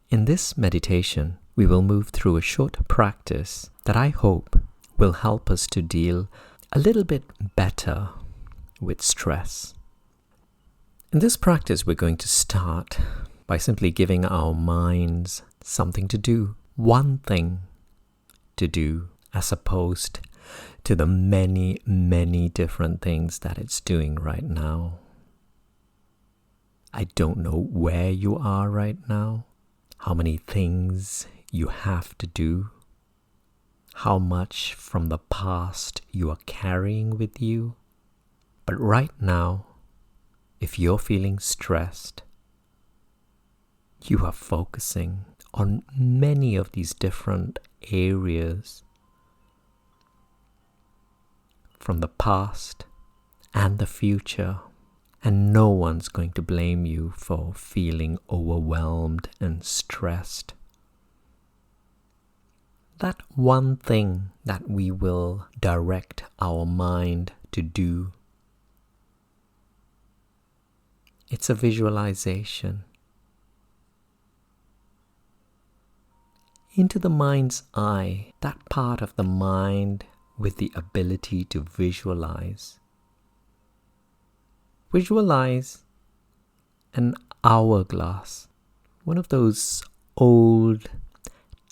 In this meditation, we will move through a short practice that I hope will help us to deal a little bit better with stress. In this practice, we're going to start by simply giving our minds something to do, one thing to do, as opposed to the many, many different things that it's doing right now. I don't know where you are right now, how many things you have to do, how much from the past you are carrying with you. But right now, if you're feeling stressed, you are focusing on many of these different areas from the past and the future, and no one's going to blame you for feeling overwhelmed and stressed. That one thing that we will direct our mind to do, it's a visualization. Into the mind's eye, that part of the mind with the ability to visualize. Visualize an hourglass, one of those old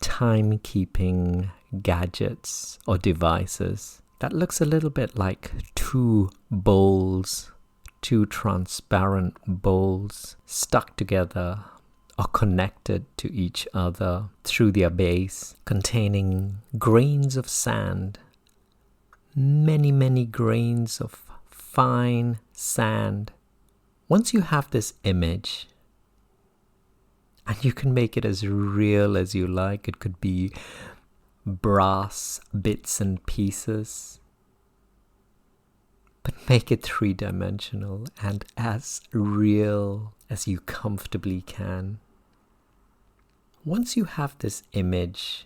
timekeeping gadgets or devices that looks a little bit like two transparent bowls stuck together or connected to each other through their base, containing grains of sand, many, many grains of fine sand. Once you have this image, and you can make it as real as you like, it could be brass bits and pieces, but make it three-dimensional and as real as you comfortably can. Once you have this image,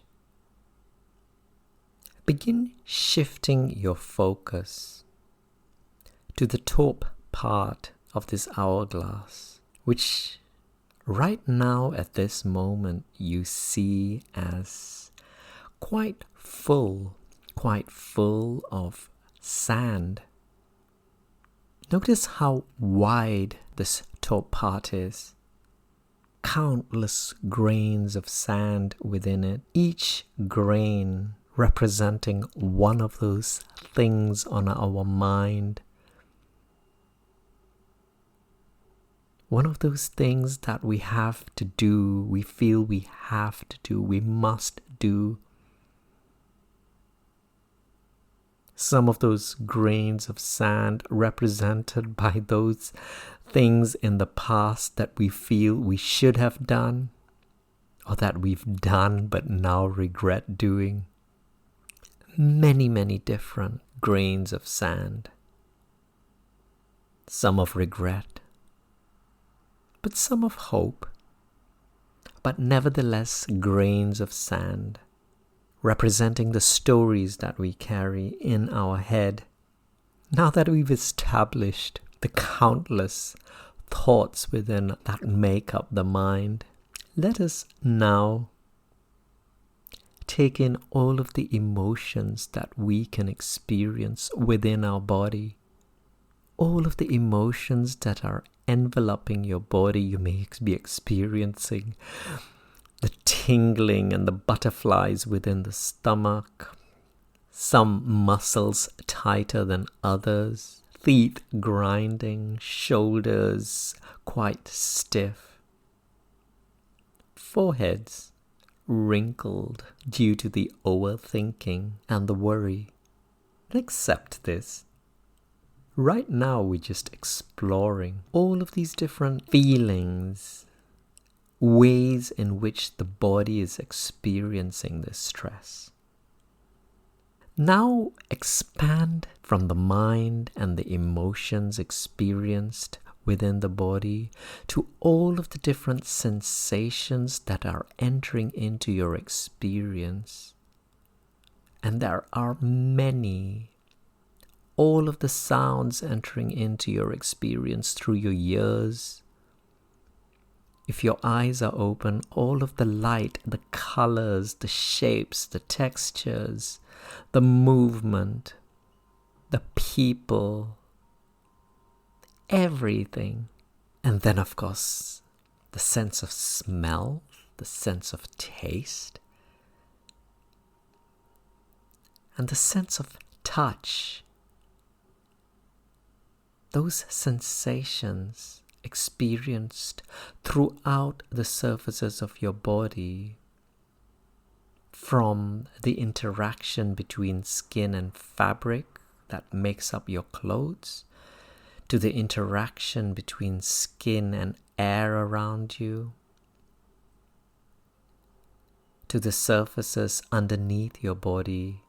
begin shifting your focus to the top part of this hourglass, which right now at this moment you see as quite full of sand. Notice how wide this top part is. Countless grains of sand within it, each grain representing one of those things on our mind. One of those things that we have to do, we feel we have to do, we must do. Some of those grains of sand represented by those things in the past that we feel we should have done, or that we've done but now regret doing. Many, many different grains of sand. Some of regret, but some of hope. But nevertheless, grains of sand, representing the stories that we carry in our head. Now that we've established the countless thoughts within that make up the mind, let us now take in all of the emotions that we can experience within our body. All of the emotions that are enveloping your body. You may be experiencing the tingling and the butterflies within the stomach, some muscles tighter than others, teeth grinding, shoulders quite stiff, foreheads wrinkled due to the overthinking and the worry. And accept this. Right now we're just exploring all of these different feelings, ways in which the body is experiencing this stress. Now expand from the mind and the emotions experienced within the body to all of the different sensations that are entering into your experience. And there are many. All of the sounds entering into your experience through your ears, If your eyes are open, all of the light, the colors, the shapes, the textures, the movement, the people, everything. And then, of course, the sense of smell, the sense of taste, and the sense of touch. Those sensations experienced throughout the surfaces of your body, from the interaction between skin and fabric that makes up your clothes, to the interaction between skin and air around you, to the surfaces underneath your body,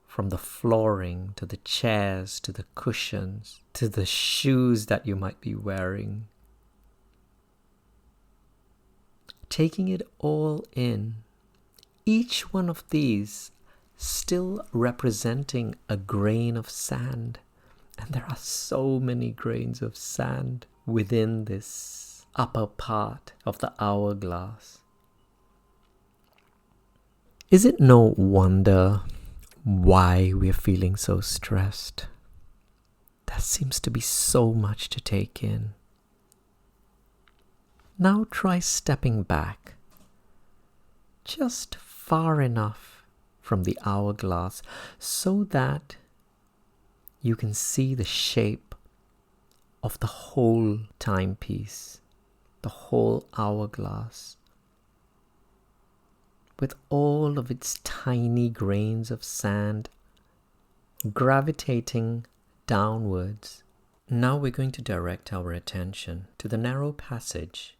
from the flooring to the chairs to the cushions to the shoes that you might be wearing. Taking it all in, each one of these still representing a grain of sand. And there are so many grains of sand within this upper part of the hourglass. Is it no wonder why we're feeling so stressed? There seems to be so much to take in. Now try stepping back, just far enough from the hourglass so that you can see the shape of the whole timepiece, the whole hourglass, with all of its tiny grains of sand gravitating downwards. Now we're going to direct our attention to the narrow passage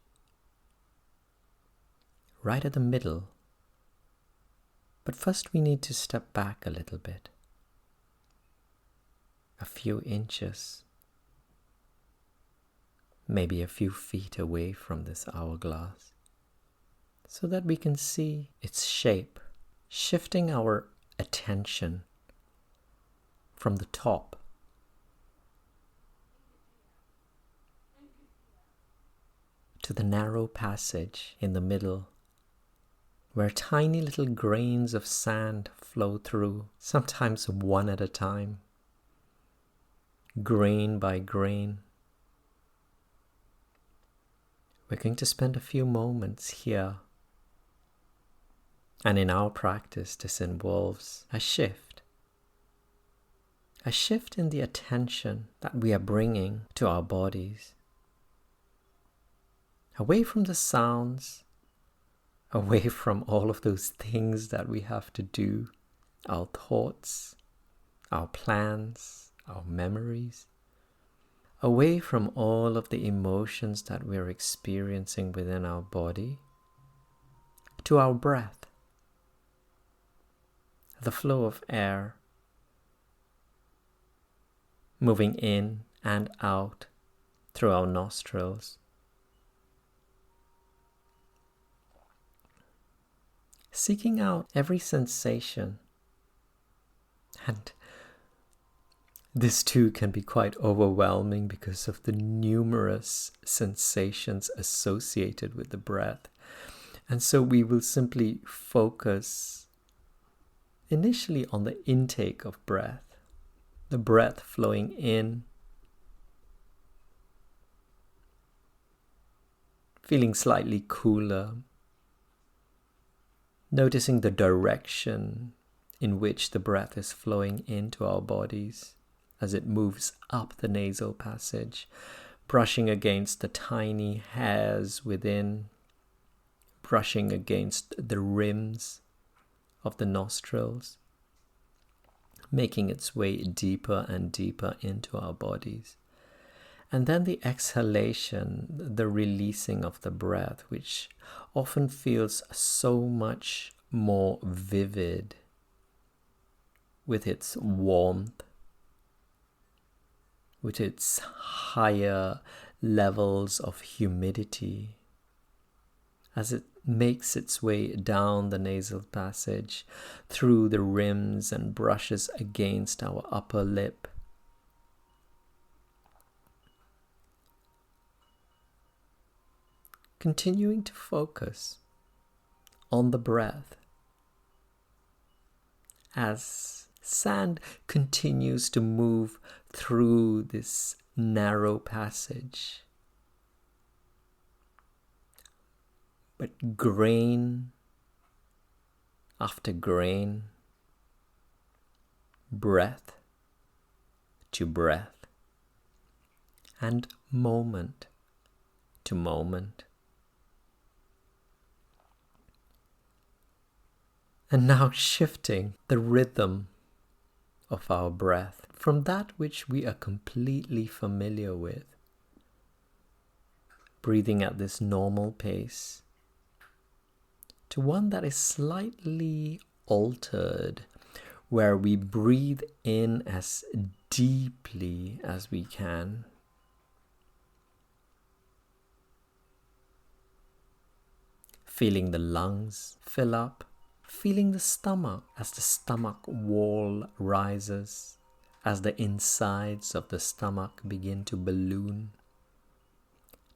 right at the middle. But first we need to step back a little bit, a few inches, maybe a few feet away from this hourglass, so that we can see its shape, shifting our attention from the top to the narrow passage in the middle, where tiny little grains of sand flow through, sometimes one at a time, grain by grain. We're going to spend a few moments here. And in our practice, this involves a shift in the attention that we are bringing to our bodies. Away from the sounds, away from all of those things that we have to do, our thoughts, our plans, our memories, away from all of the emotions that we're experiencing within our body, to our breath, the flow of air moving in and out through our nostrils. Seeking out every sensation. And this too can be quite overwhelming because of the numerous sensations associated with the breath. And so we will simply focus initially on the intake of breath, the breath flowing in, feeling slightly cooler, noticing the direction in which the breath is flowing into our bodies as it moves up the nasal passage, brushing against the tiny hairs within, brushing against the rims of the nostrils, making its way deeper and deeper into our bodies. And then the exhalation, the releasing of the breath, which often feels so much more vivid with its warmth, with its higher levels of humidity, as it makes its way down the nasal passage, through the rims and brushes against our upper lip. continuing to focus on the breath as sand continues to move through this narrow passage. But grain after grain, breath to breath, and moment to moment. And now shifting the rhythm of our breath from that which we are completely familiar with, breathing at this normal pace, to one that is slightly altered, where we breathe in as deeply as we can. Feeling the lungs fill up, feeling the stomach as the stomach wall rises, as the insides of the stomach begin to balloon.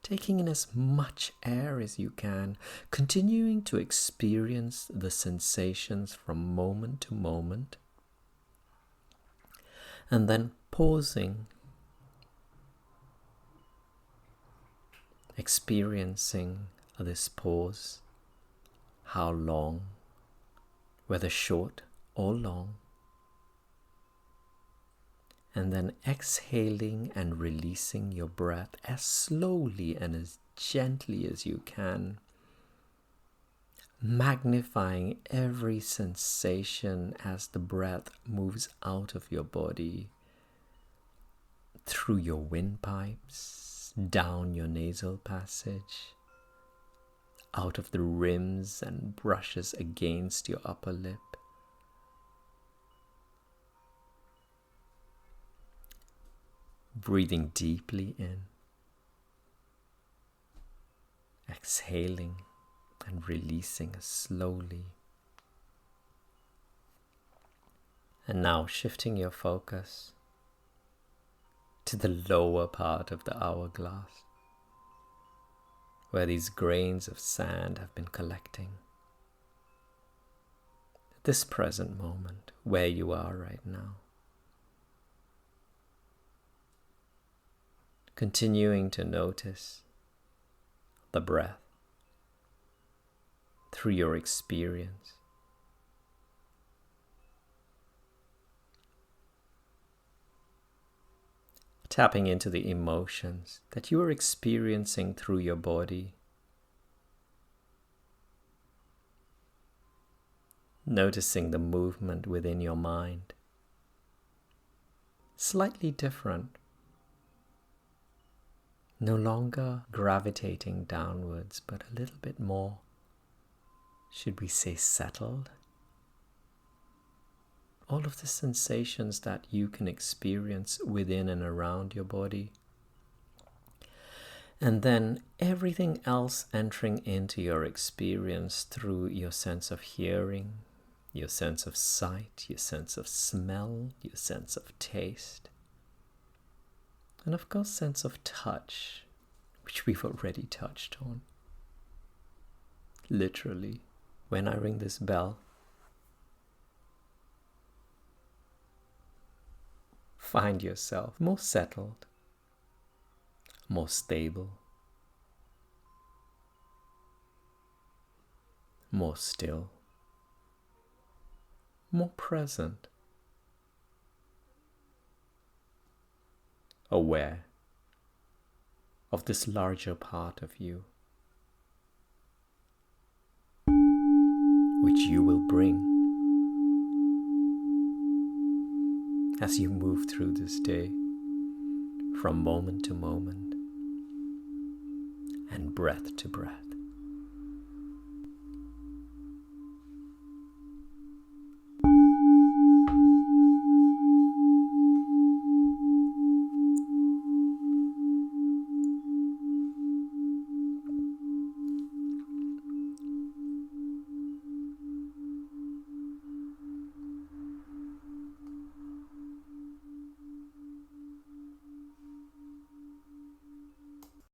Taking in as much air as you can, continuing to experience the sensations from moment to moment, and then pausing, experiencing this pause, how long, whether short or long, and then exhaling and releasing your breath as slowly and as gently as you can, magnifying every sensation as the breath moves out of your body, through your windpipes, down your nasal passage, out of the rims and brushes against your upper lip. Breathing deeply in, exhaling and releasing slowly. And now shifting your focus to the lower part of the hourglass, where these grains of sand have been collecting. This present moment, where you are right now. Continuing to notice the breath through your experience. Tapping into the emotions that you are experiencing through your body. Noticing the movement within your mind. Slightly different. No longer gravitating downwards, but a little bit more, should we say, settled. All of the sensations that you can experience within and around your body. And then everything else entering into your experience through your sense of hearing, your sense of sight, your sense of smell, your sense of taste. And of course, sense of touch, which we've already touched on. Literally, when I ring this bell, find yourself more settled, more stable, more still, more present, aware of this larger part of you, which you will bring as you move through this day, from moment to moment and breath to breath.